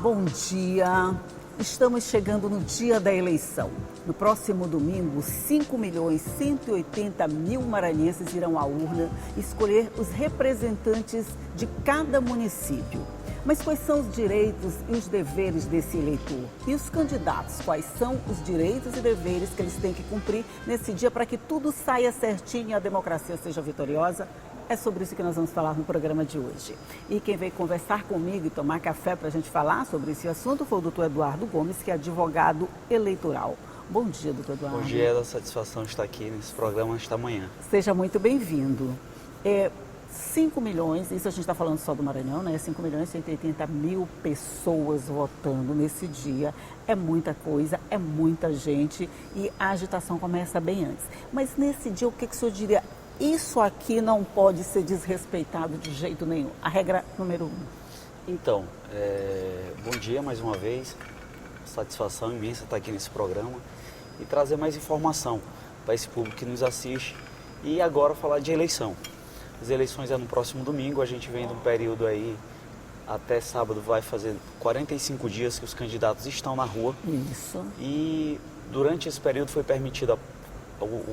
bom dia. Estamos chegando no dia da eleição. No próximo domingo, 5.180.000 maranhenses irão à urna escolher os representantes de cada município. Mas quais são os direitos e os deveres desse eleitor? E os candidatos, quais são os direitos e deveres que eles têm que cumprir nesse dia para que tudo saia certinho e a democracia seja vitoriosa? É sobre isso que nós vamos falar no programa de hoje. E quem veio conversar comigo e tomar café para a gente falar sobre esse assunto foi o doutor Eduardo Gomes, que é advogado eleitoral. Bom dia, doutor Eduardo. Bom dia, é da satisfação estar aqui nesse programa esta manhã. Seja muito bem-vindo. 5 milhões, isso a gente está falando só do Maranhão, né? 5.180.000 pessoas votando nesse dia. É muita coisa, é muita gente e a agitação começa bem antes. Mas nesse dia, o que o senhor diria? Isso aqui não pode ser desrespeitado de jeito nenhum. A regra número 1. Então, bom dia mais uma vez. Satisfação imensa estar aqui nesse programa e trazer mais informação para esse público que nos assiste. E agora falar de eleição. As eleições é no próximo domingo, a gente vem de um período aí, até sábado vai fazer 45 dias que os candidatos estão na rua. Isso. E durante esse período foi permitido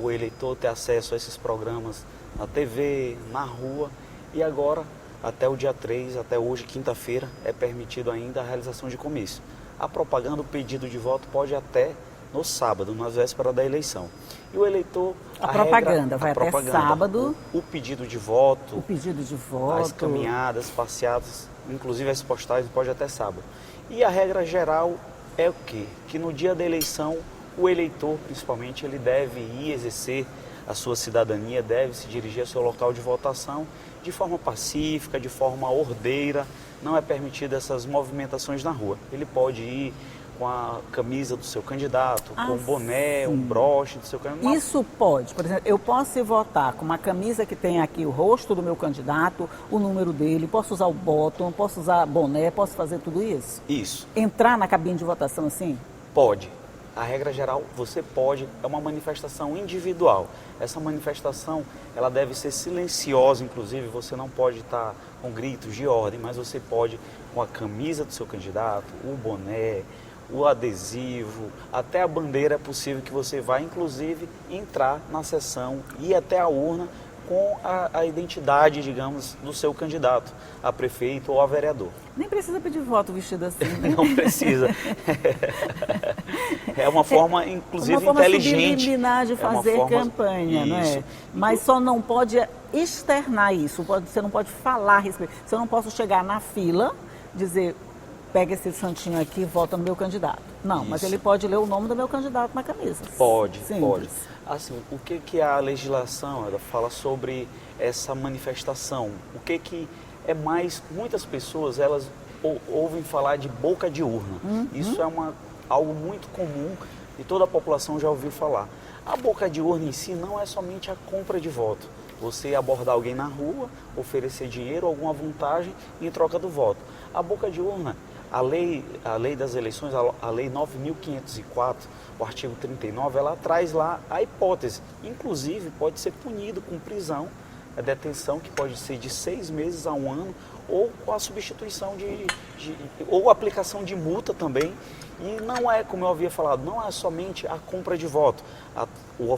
o eleitor ter acesso a esses programas na TV, na rua, e agora, até o dia 3, até hoje, quinta-feira, é permitido ainda a realização de comício. A propaganda, o pedido de voto pode até no sábado, na véspera da eleição. E o eleitor... A propaganda vai até sábado. O pedido de voto. O pedido de voto. As caminhadas, passeadas, inclusive as postais, pode até sábado. E a regra geral é o quê? Que no dia da eleição, o eleitor, principalmente, ele deve ir exercer a sua cidadania, deve se dirigir ao seu local de votação de forma pacífica, de forma ordeira. Não é permitido essas movimentações na rua. Ele pode ir com a camisa do seu candidato, com um boné, um broche do seu candidato. Isso pode, por exemplo, eu posso ir votar com uma camisa que tem aqui o rosto do meu candidato, o número dele, posso usar o bottom, posso usar boné, posso fazer tudo isso? Isso. Entrar na cabine de votação assim? Pode. A regra geral, você pode, é uma manifestação individual. Essa manifestação, ela deve ser silenciosa, inclusive, você não pode estar com gritos de ordem, mas você pode, com a camisa do seu candidato, o boné, o adesivo, até a bandeira, é possível que você vá, inclusive, entrar na sessão, ir até a urna com a identidade, digamos, do seu candidato, a prefeito ou a vereador. Nem precisa pedir voto vestido assim, né? Não precisa. É uma forma, inclusive, uma forma inteligente. Subliminar de fazer campanha, não é? Mas só não pode externar isso, você não pode falar a respeito. Se eu não posso chegar na fila, dizer, pega esse santinho aqui e vota no meu candidato. Não, mas ele pode ler o nome do meu candidato na camisa. Pode, Simples. pode. Assim, o que a legislação ela fala sobre essa manifestação? O que é mais... Muitas pessoas, elas ouvem falar de boca de urna. Isso é algo muito comum e toda a população já ouviu falar. A boca de urna em si não é somente a compra de voto. Você abordar alguém na rua, oferecer dinheiro, alguma vantagem em troca do voto. A boca de urna, a lei das eleições, a lei 9.504, o artigo 39, ela traz lá a hipótese. Inclusive, pode ser punido com prisão, a detenção que pode ser de 6 meses a 1 ano, ou com a substituição ou aplicação de multa também. E não é, como eu havia falado, não é somente a compra de voto, o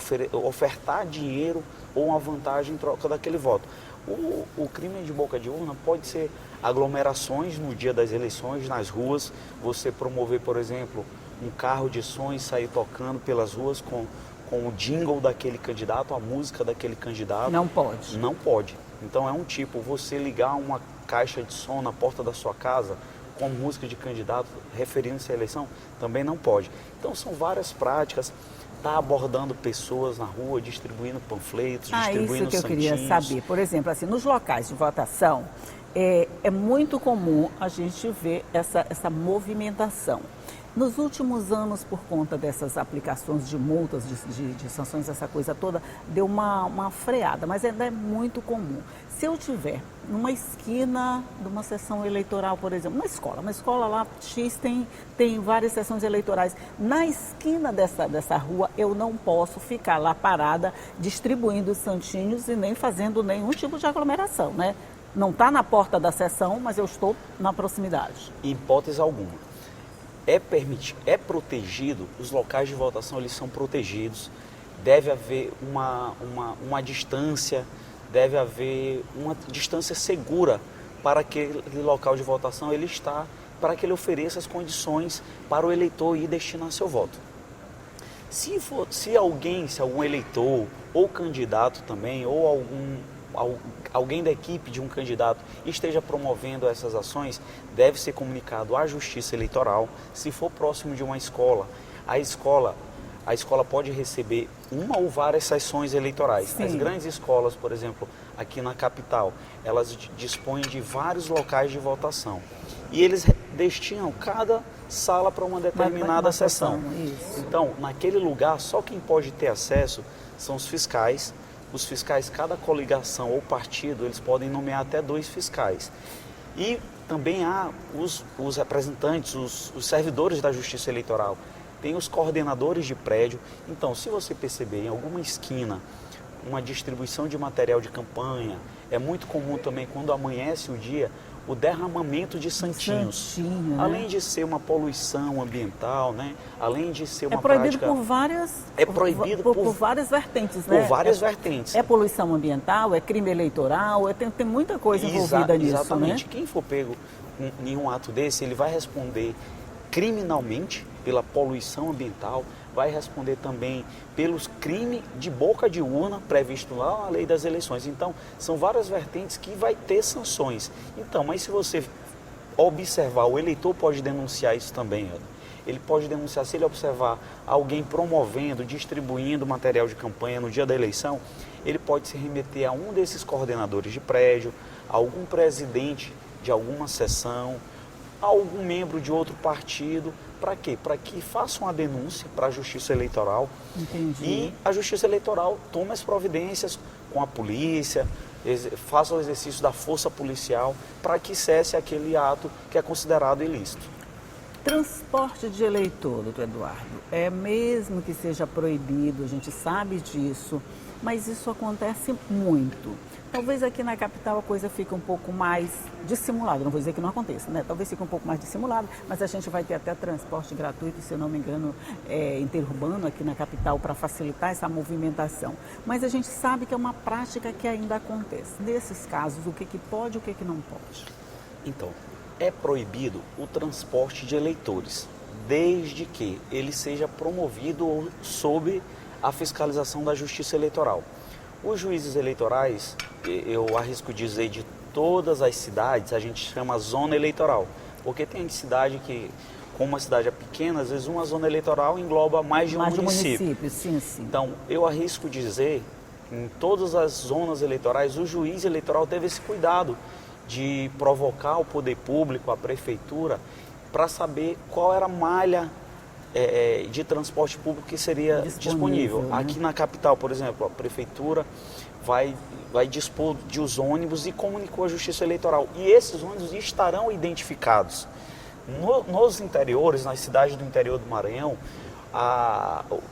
ofertar dinheiro ou uma vantagem em troca daquele voto. O crime de boca de urna pode ser aglomerações no dia das eleições, nas ruas, você promover, por exemplo, um carro de som e sair tocando pelas ruas com o jingle daquele candidato, a música daquele candidato. Não pode. Não pode. Então é um tipo, você ligar uma caixa de som na porta da sua casa com música de candidato referindo-se à eleição, também não pode. Então são várias práticas. Está abordando pessoas na rua, distribuindo panfletos, distribuindo santinhos. Isso que eu queria saber. Por exemplo, assim, nos locais de votação, é muito comum a gente ver essa movimentação. Nos últimos anos, por conta dessas aplicações de multas, de sanções, essa coisa toda, deu uma freada, mas ainda é muito comum. Se eu tiver numa esquina de uma sessão eleitoral, por exemplo, uma escola lá X tem várias sessões eleitorais, na esquina dessa rua eu não posso ficar lá parada distribuindo santinhos e nem fazendo nenhum tipo de aglomeração, né? Não está na porta da sessão, mas eu estou na proximidade. Em hipótese alguma. É protegido, os locais de votação eles são protegidos, deve haver uma distância, deve haver uma distância segura para aquele local de votação ele está, para que ele ofereça as condições para o eleitor ir destinar seu voto. Se algum eleitor ou candidato também, ou alguém da equipe de um candidato esteja promovendo essas ações, deve ser comunicado à Justiça Eleitoral. Se for próximo de uma escola, a escola pode receber uma ou várias sessões eleitorais. Sim. As grandes escolas, por exemplo, aqui na capital, elas dispõem de vários locais de votação. E eles destinam cada sala para uma determinada sessão. Isso. Então, naquele lugar, só quem pode ter acesso são os fiscais. Os fiscais, cada coligação ou partido, eles podem nomear até 2 fiscais. E também há os representantes, os servidores da Justiça Eleitoral. Tem os coordenadores de prédio. Então, se você perceber em alguma esquina uma distribuição de material de campanha, é muito comum também, quando amanhece o dia, o derramamento de santinhos. Santinho, né? Além de ser uma poluição ambiental, né? Além de ser uma proibido prática... por várias... É proibido por várias vertentes, né? Por várias vertentes. É poluição ambiental, é crime eleitoral, tem muita coisa envolvida nisso, exatamente. né? Quem for pego em um ato desse, ele vai responder criminalmente pela poluição ambiental, vai responder também pelos crimes de boca de urna previsto lá na lei das eleições. Então, são várias vertentes que vai ter sanções. Então, mas se você observar, o eleitor pode denunciar isso também, ele pode denunciar, se ele observar alguém promovendo, distribuindo material de campanha no dia da eleição, ele pode se remeter a um desses coordenadores de prédio, a algum presidente de alguma seção, a algum membro de outro partido. Para quê? Para que faça uma denúncia para a Justiça Eleitoral. Entendi. E a Justiça Eleitoral tome as providências com a polícia, faça o exercício da força policial para que cesse aquele ato que é considerado ilícito. Transporte de eleitor, doutor Eduardo, é mesmo que seja proibido, a gente sabe disso, mas isso acontece muito. Talvez aqui na capital a coisa fique um pouco mais dissimulada, não vou dizer que não aconteça, né? Talvez fique um pouco mais dissimulada, mas a gente vai ter até transporte gratuito, se eu não me engano, interurbano aqui na capital para facilitar essa movimentação. Mas a gente sabe que é uma prática que ainda acontece. Nesses casos, o que pode e o que não pode? Então, é proibido o transporte de eleitores, desde que ele seja promovido sob a fiscalização da Justiça Eleitoral. Os juízes eleitorais, eu arrisco dizer, de todas as cidades, a gente chama zona eleitoral, porque tem cidade que, como a cidade é pequena, às vezes uma zona eleitoral engloba mais de um município. Sim, sim. Então, eu arrisco dizer, em todas as zonas eleitorais, o juiz eleitoral teve esse cuidado de provocar o poder público, a prefeitura, para saber qual era a malha de transporte público que seria disponível. Né? Aqui na capital, por exemplo, a prefeitura vai dispor de os ônibus e comunicou à Justiça Eleitoral. E esses ônibus estarão identificados. Nos interiores, nas cidades do interior do Maranhão,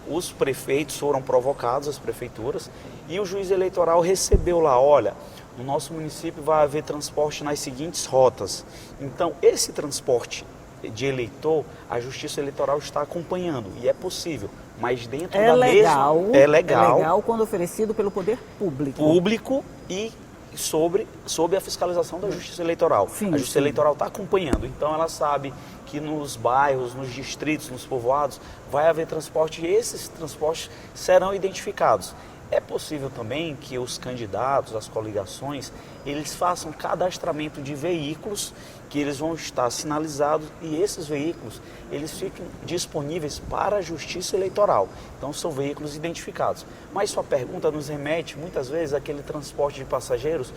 os prefeitos foram provocados, as prefeituras, e o juiz eleitoral recebeu lá, olha, no nosso município vai haver transporte nas seguintes rotas. Então, esse transporte de eleitor, a Justiça Eleitoral está acompanhando, e é possível, mas dentro da mesma... É legal quando oferecido pelo poder público. Público e sob a fiscalização da Justiça Eleitoral. Sim, a Justiça Eleitoral está acompanhando, então ela sabe que nos bairros, nos distritos, nos povoados, vai haver transporte e esses transportes serão identificados. É possível também que os candidatos, as coligações, eles façam cadastramento de veículos que eles vão estar sinalizados e esses veículos, eles ficam disponíveis para a Justiça Eleitoral. Então, são veículos identificados. Mas sua pergunta nos remete, muitas vezes, àquele transporte de passageiros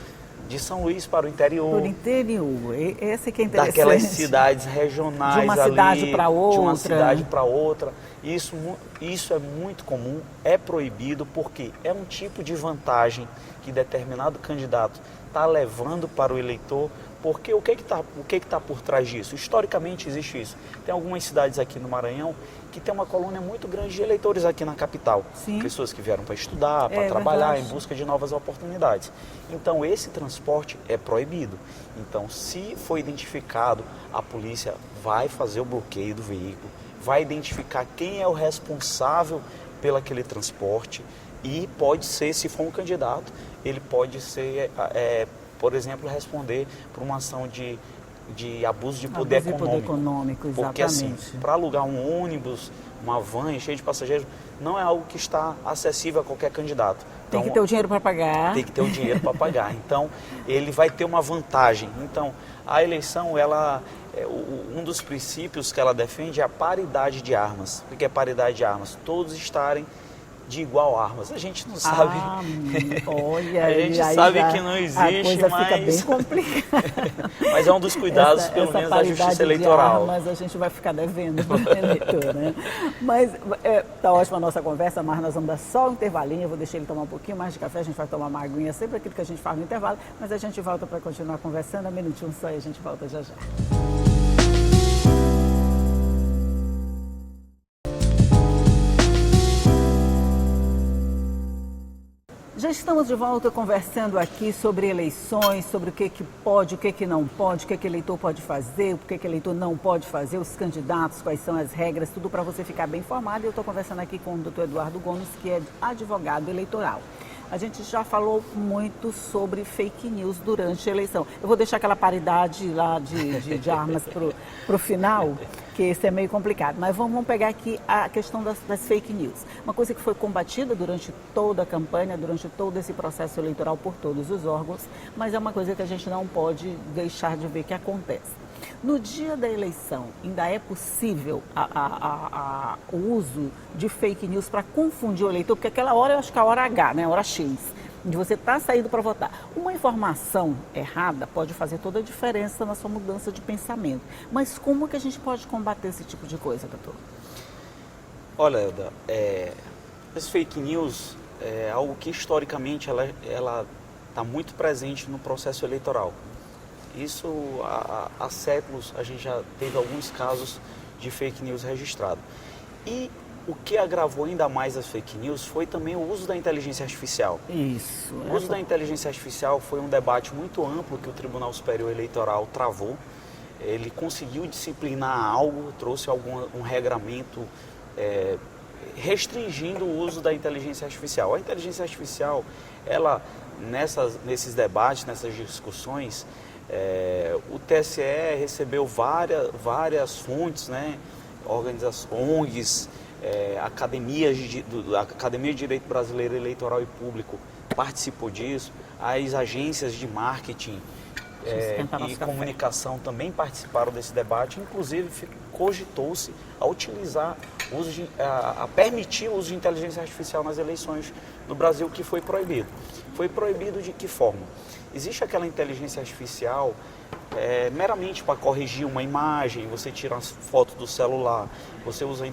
de São Luís para o interior. Por interior, esse que é interessante. Daquelas cidades regionais de uma cidade para outra. De uma cidade para outra. Isso é muito comum, é proibido, porque é um tipo de vantagem que determinado candidato está levando para o eleitor Porque o que que tá por trás disso? Historicamente existe isso. Tem algumas cidades aqui no Maranhão que tem uma colônia muito grande de eleitores aqui na capital. Sim. Pessoas que vieram para estudar, para trabalhar, verdade. em busca de novas oportunidades. Então esse transporte é proibido. Então se for identificado, a polícia vai fazer o bloqueio do veículo, vai identificar quem é o responsável pelo aquele transporte e pode ser, se for um candidato, ele pode ser, por exemplo, responder por uma ação de abuso de poder econômico. Exatamente. Porque assim, para alugar um ônibus, uma van cheia de passageiros, não é algo que está acessível a qualquer candidato. Tem Então, que ter o dinheiro para pagar. tem que ter o dinheiro para pagar. Então, ele vai ter uma vantagem. Então, a eleição, um dos princípios que ela defende é a paridade de armas. O que é paridade de armas? Todos estarem de igual armas. A gente não sabe. Olha, a gente sabe que não existe, a coisa mas fica bem complicada. Mas é um dos cuidados, pelo menos, da justiça eleitoral. Mas a gente vai ficar devendo para o eleitor, né? Mas tá ótima a nossa conversa, mas nós vamos dar só um intervalinho. Eu vou deixar ele tomar um pouquinho mais de café, a gente vai tomar uma aguinha, sempre aquilo que a gente faz no intervalo, mas a gente volta para continuar conversando. Um minutinho só e a gente volta já já. Já estamos de volta conversando aqui sobre eleições, sobre o que pode, o que não pode, o que eleitor pode fazer, o que eleitor não pode fazer, os candidatos, quais são as regras, tudo para você ficar bem informado. E eu estou conversando aqui com o doutor Eduardo Gomes, que é advogado eleitoral. A gente já falou muito sobre fake news durante a eleição. Eu vou deixar aquela paridade lá de armas para o final, que esse é meio complicado. Mas vamos pegar aqui a questão das fake news. Uma coisa que foi combatida durante toda a campanha, durante todo esse processo eleitoral por todos os órgãos, mas é uma coisa que a gente não pode deixar de ver que acontece. No dia da eleição, ainda é possível o uso de fake news para confundir o eleitor, porque aquela hora eu acho que é a hora H, né? A hora X, de você estar saindo para votar. Uma informação errada pode fazer toda a diferença na sua mudança de pensamento. Mas como que a gente pode combater esse tipo de coisa, doutor? Olha, Elda, as fake news é algo que historicamente ela está muito presente no processo eleitoral. Isso há séculos a gente já teve alguns casos de fake news registrado. E o que agravou ainda mais as fake news foi também o uso da inteligência artificial. Isso. O uso da inteligência artificial foi um debate muito amplo que o Tribunal Superior Eleitoral travou. Ele conseguiu disciplinar algo, trouxe um regramento restringindo o uso da inteligência artificial. A inteligência artificial, ela, nesses debates, nessas discussões, o TSE recebeu várias fontes, né, organizações, ONGs, Academia de Direito Brasileiro Eleitoral e Público participou disso, as agências de marketing e comunicação também participaram desse debate, inclusive cogitou-se a utilizar, a permitir o uso de inteligência artificial nas eleições no Brasil, que foi proibido. Foi proibido de que forma? Existe aquela inteligência artificial meramente para corrigir uma imagem, você tira as fotos do celular, você usa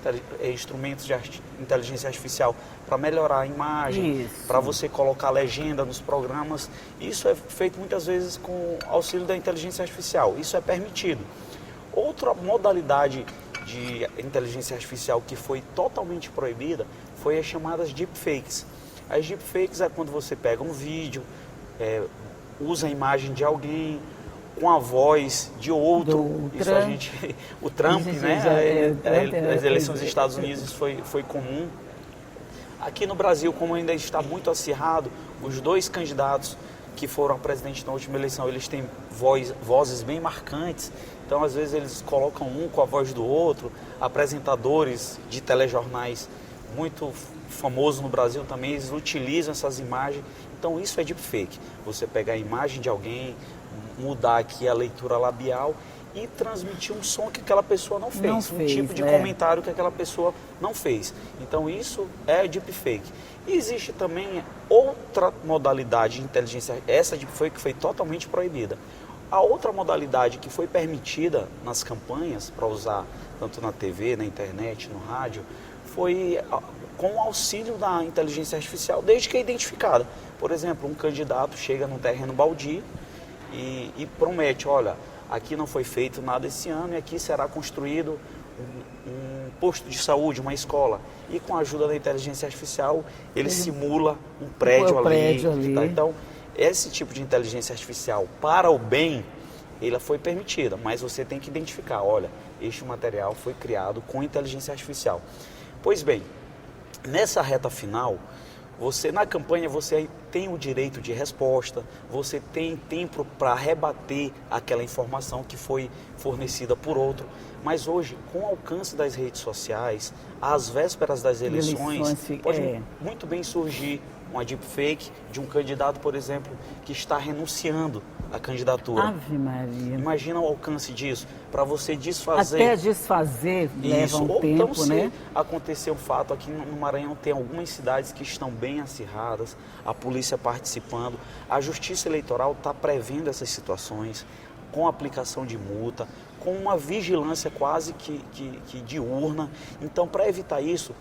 instrumentos de inteligência artificial para melhorar a imagem, para você colocar legenda nos programas. Isso é feito muitas vezes com auxílio da inteligência artificial, isso é permitido. Outra modalidade de inteligência artificial que foi totalmente proibida foi as chamadas deepfakes. As deepfakes é quando você pega um vídeo, usa a imagem de alguém com a voz de outro. Isso o Trump, né? As eleições dos Estados Unidos isso foi comum. Aqui no Brasil, como ainda está muito acirrado, os dois candidatos que foram a presidente na última eleição, eles têm vozes bem marcantes. Então, às vezes, eles colocam um com a voz do outro. Apresentadores de telejornais muito famosos no Brasil também, eles utilizam essas imagens. Então, isso é deepfake. Você pegar a imagem de alguém, mudar aqui a leitura labial e transmitir um som que aquela pessoa não fez. Um tipo de comentário que aquela pessoa não fez. Então, isso é deepfake. E existe também outra modalidade de inteligência, essa deepfake foi totalmente proibida. A outra modalidade que foi permitida nas campanhas para usar tanto na TV, na internet, no rádio, foi com o auxílio da inteligência artificial, desde que é identificada. Por exemplo, um candidato chega num terreno baldio e promete, olha, aqui não foi feito nada esse ano e aqui será construído um posto de saúde, uma escola. E com a ajuda da inteligência artificial, ele simula um prédio ali. Tá? Então, esse tipo de inteligência artificial para o bem, ela foi permitida, mas você tem que identificar, olha, este material foi criado com inteligência artificial. Pois bem, nessa reta final, na campanha você tem o direito de resposta, você tem tempo para rebater aquela informação que foi fornecida por outro, mas hoje, com o alcance das redes sociais, às vésperas das eleições pode muito bem surgir uma deepfake de um candidato, por exemplo, que está renunciando à candidatura. Ave Maria. Imagina o alcance disso, para você desfazer. Até desfazer leva um tempo, então, se né? acontecer um fato, aqui no Maranhão tem algumas cidades que estão bem acirradas, a polícia participando, a Justiça Eleitoral está prevendo essas situações, com aplicação de multa, com uma vigilância quase que diurna. Então, para evitar isso,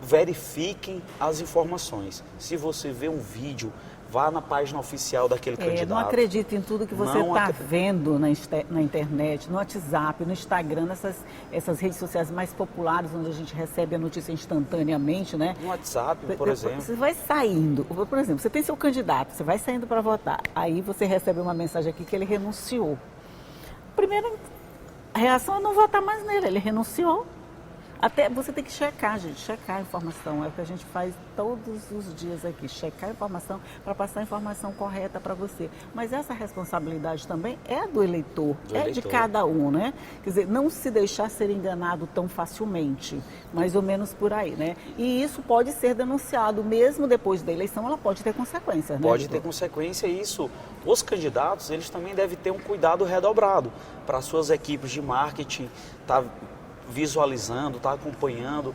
verifiquem as informações. Se você vê um vídeo, vá na página oficial daquele candidato. Não acredite em tudo que você está vendo na internet, no WhatsApp, no Instagram, essas redes sociais mais populares, onde a gente recebe a notícia instantaneamente, né? No WhatsApp, por exemplo. Você vai saindo, por exemplo, você tem seu candidato, você vai saindo para votar, aí você recebe uma mensagem aqui que ele renunciou. Primeira reação é não votar mais nele, ele renunciou. Até você tem que checar, gente, checar a informação. É o que a gente faz todos os dias aqui, checar a informação para passar a informação correta para você. Mas essa responsabilidade também é do eleitor, de cada um, né? Quer dizer, não se deixar ser enganado tão facilmente, mais ou menos por aí, né? E isso pode ser denunciado, mesmo depois da eleição, ela pode ter consequências, né? Pode ter consequência e isso, os candidatos, eles também devem ter um cuidado redobrado para suas equipes de marketing, visualizando, está acompanhando,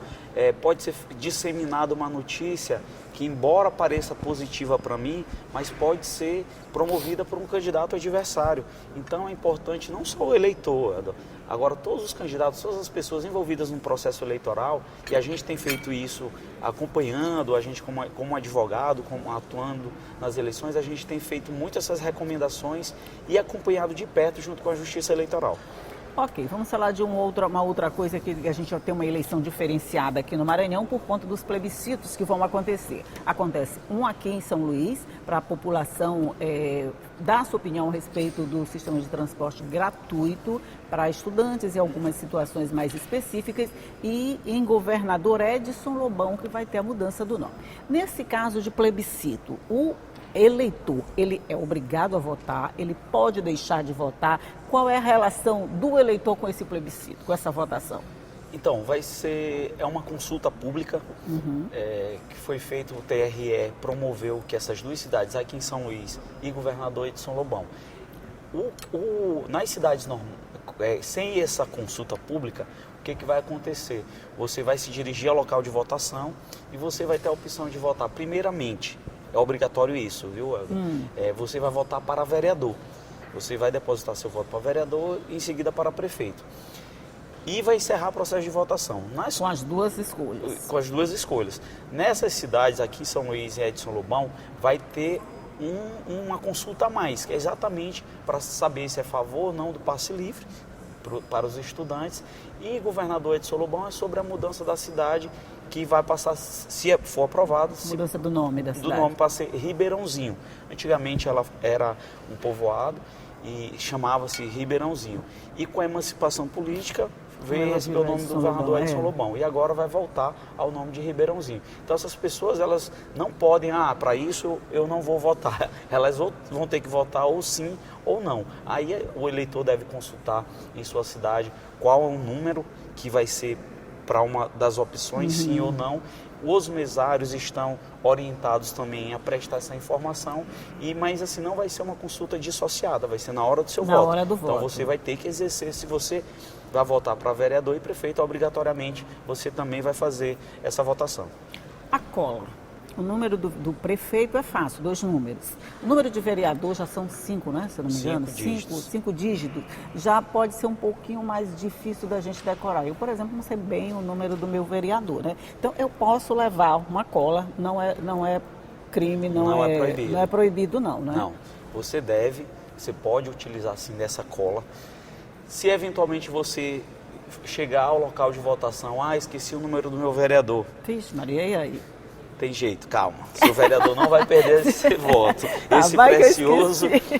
pode ser disseminada uma notícia que, embora pareça positiva para mim, mas pode ser promovida por um candidato adversário. Então é importante não só o eleitor, agora todos os candidatos, todas as pessoas envolvidas no processo eleitoral, e a gente tem feito isso acompanhando, a gente como advogado, como atuando nas eleições, a gente tem feito muito essas recomendações e acompanhado de perto junto com a Justiça Eleitoral. Ok, vamos falar de uma outra coisa que a gente vai ter uma eleição diferenciada aqui no Maranhão por conta dos plebiscitos que vão acontecer. Acontece um aqui em São Luís, para a população dar sua opinião a respeito do sistema de transporte gratuito para estudantes e algumas situações mais específicas, e em Governador Edson Lobão, que vai ter a mudança do nome. Nesse caso de plebiscito, o eleitor, ele é obrigado a votar, ele pode deixar de votar. Qual é a relação do eleitor com esse plebiscito, com essa votação? Então, é uma consulta pública que foi feita, o TRE promoveu que essas duas cidades, aqui em São Luís e Governador Edson Lobão, nas cidades sem essa consulta pública, o que vai acontecer? Você vai se dirigir ao local de votação e você vai ter a opção de votar primeiramente. É obrigatório isso, viu, Helder? Você vai votar para vereador. Você vai depositar seu voto para vereador e em seguida para prefeito. E vai encerrar o processo de votação. Com as duas escolhas. Com as duas escolhas. Nessas cidades, aqui em São Luís e Edson Lobão, vai ter uma consulta a mais, que é exatamente para saber se é a favor ou não do passe livre para os estudantes. E Governador Edson Lobão é sobre a mudança da cidade, que vai passar, se for aprovado... Mudança do nome da cidade. Do nome para ser Ribeirãozinho. Antigamente ela era um povoado e chamava-se Ribeirãozinho. E com a emancipação política veio receber o nome do Governador Edson Lobão. E agora vai voltar ao nome de Ribeirãozinho. Então essas pessoas, elas não podem, para isso eu não vou votar. Elas vão ter que votar ou sim ou não. Aí o eleitor deve consultar em sua cidade qual é o número que vai ser para uma das opções, sim ou não. Os mesários estão orientados também a prestar essa informação, mas assim, não vai ser uma consulta dissociada, vai ser na hora do seu voto. Na hora do voto. Então você vai ter que exercer, se você vai votar para vereador e prefeito, obrigatoriamente você também vai fazer essa votação. A cola. O número do prefeito é fácil, 2 números. O número de vereador já são 5, né? Se eu não me engano. 5 dígitos. Já pode ser um pouquinho mais difícil da gente decorar. Eu, por exemplo, não sei bem o número do meu vereador, né? Então, eu posso levar uma cola, não é crime, não é proibido, não, né? Não, você deve você pode utilizar sim dessa cola. Se eventualmente você chegar ao local de votação, esqueci o número do meu vereador. Vixe, Maria, e aí? Tem jeito, calma. Seu vereador não vai perder esse voto,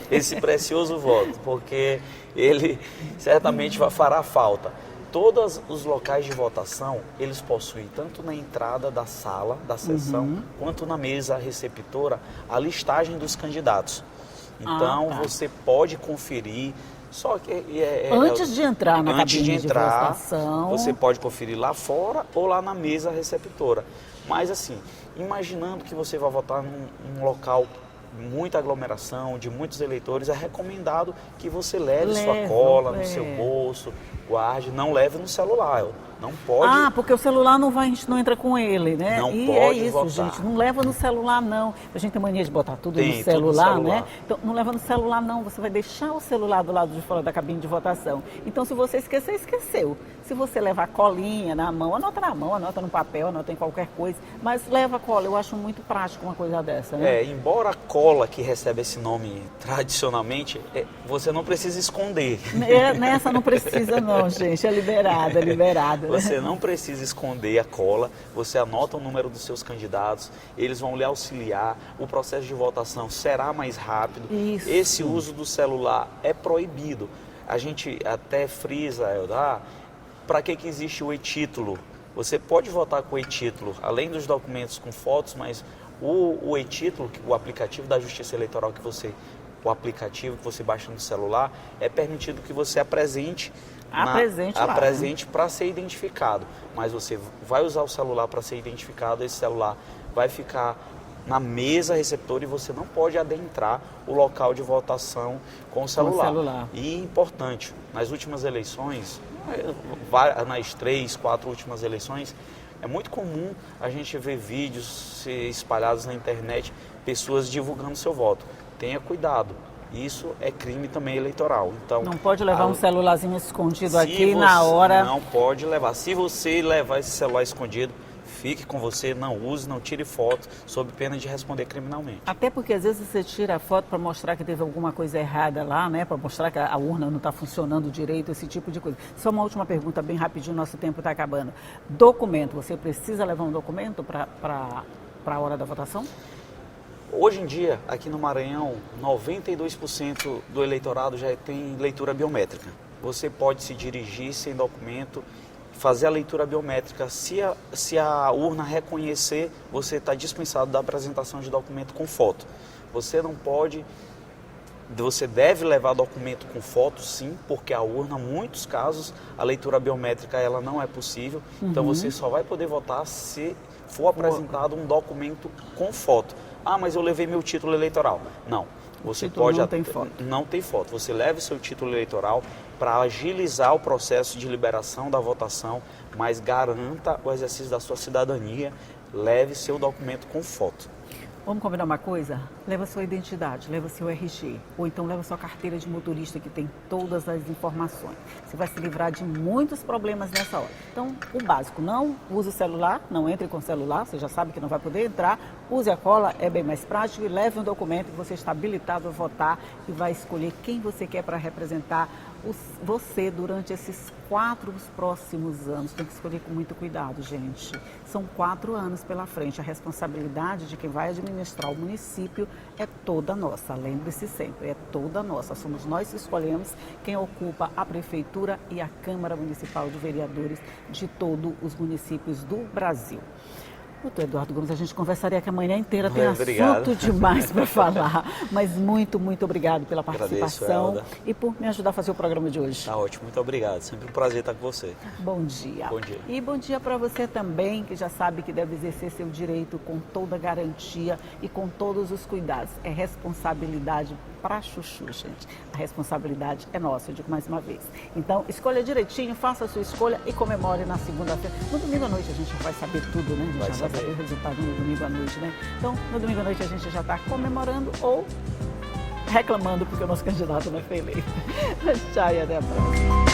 esse precioso voto, porque ele certamente fará falta. Todos os locais de votação, eles possuem, tanto na entrada da sala, da sessão, quanto na mesa receptora, a listagem dos candidatos. Então, você pode conferir, só que... antes de entrar na cabine de entrar, votação... você pode conferir lá fora ou lá na mesa receptora. Mas assim, imaginando que você vai votar num local muita aglomeração, de muitos eleitores, é recomendado que você leve sua cola no seu bolso, guarde, não leve no celular. Não pode... porque o celular a gente não entra com ele, né? Não e pode é isso, votar. gente, não leva no celular não. A gente tem mania de botar tudo no celular, né? Então, não leva no celular não, você vai deixar o celular do lado de fora da cabine de votação. Então, se você esquecer, esqueceu. Se você levar a colinha na mão, anota no papel, anota em qualquer coisa, mas leva a cola, eu acho muito prático uma coisa dessa, né? Embora a cola que recebe esse nome tradicionalmente, você não precisa esconder. Nessa não precisa não, gente, é liberada. Você não precisa esconder a cola, você anota o número dos seus candidatos, eles vão lhe auxiliar, o processo de votação será mais rápido. Isso. Esse uso do celular é proibido. A gente até frisa, Elda, para que existe o e-título? Você pode votar com o e-título, além dos documentos com fotos, mas o e-título, o aplicativo da Justiça Eleitoral o aplicativo que você baixa no celular, é permitido que você apresente para ser identificado. Mas você vai usar o celular para ser identificado, esse celular vai ficar na mesa receptora e você não pode adentrar o local de votação com o celular. E importante, nas últimas eleições, nas 3, 4 últimas eleições, é muito comum a gente ver vídeos espalhados na internet, pessoas divulgando seu voto. Tenha cuidado. Isso é crime também eleitoral. Então, não pode levar um celularzinho escondido aqui na hora. Não pode levar. Se você levar esse celular escondido, fique com você, não use, não tire foto, sob pena de responder criminalmente. Até porque às vezes você tira a foto para mostrar que teve alguma coisa errada lá, né? Para mostrar que a urna não está funcionando direito, esse tipo de coisa. Só uma última pergunta, bem rapidinho, nosso tempo está acabando. Documento, você precisa levar um documento para a hora da votação? Hoje em dia, aqui no Maranhão, 92% do eleitorado já tem leitura biométrica. Você pode se dirigir sem documento, fazer a leitura biométrica. Se a urna reconhecer, você está dispensado da apresentação de documento com foto. Você deve levar documento com foto, sim, porque a urna, em muitos casos, a leitura biométrica ela não é possível. Então você só vai poder votar se for apresentado um documento com foto. Mas eu levei meu título eleitoral. Não, você pode... Não tem foto. Não tem foto. Você leva o seu título eleitoral para agilizar o processo de liberação da votação, mas garanta o exercício da sua cidadania. Leve seu documento com foto. Vamos combinar uma coisa? Leva sua identidade, leva seu RG, ou então leva sua carteira de motorista que tem todas as informações. Você vai se livrar de muitos problemas nessa hora. Então, o básico, não use o celular, não entre com o celular, você já sabe que não vai poder entrar, use a cola, é bem mais prático, e leve um documento que você está habilitado a votar e vai escolher quem você quer para representar você durante esses 4 próximos anos. Tem que escolher com muito cuidado, gente. São 4 anos pela frente. A responsabilidade de quem vai administrar o município é toda nossa. Lembre-se sempre, é toda nossa. Somos nós que escolhemos quem ocupa a prefeitura e a Câmara Municipal de Vereadores de todos os municípios do Brasil. Doutor Eduardo Gomes, a gente conversaria aqui a manhã inteira, tem assunto demais para falar, mas muito, muito obrigado pela participação. Agradeço, e por me ajudar a fazer o programa de hoje. Tá ótimo, muito obrigado, sempre um prazer estar com você. Bom dia. Bom dia. E bom dia para você também, que já sabe que deve exercer seu direito com toda garantia e com todos os cuidados. É responsabilidade para chuchu, gente. A responsabilidade é nossa, eu digo mais uma vez. Então, escolha direitinho, faça a sua escolha e comemore na segunda-feira. No domingo à noite a gente já vai saber tudo, né? A gente já vai saber o resultado no domingo à noite, né? Então, no domingo à noite a gente já está comemorando ou reclamando porque o nosso candidato não foi eleito. Tchau e até a próxima.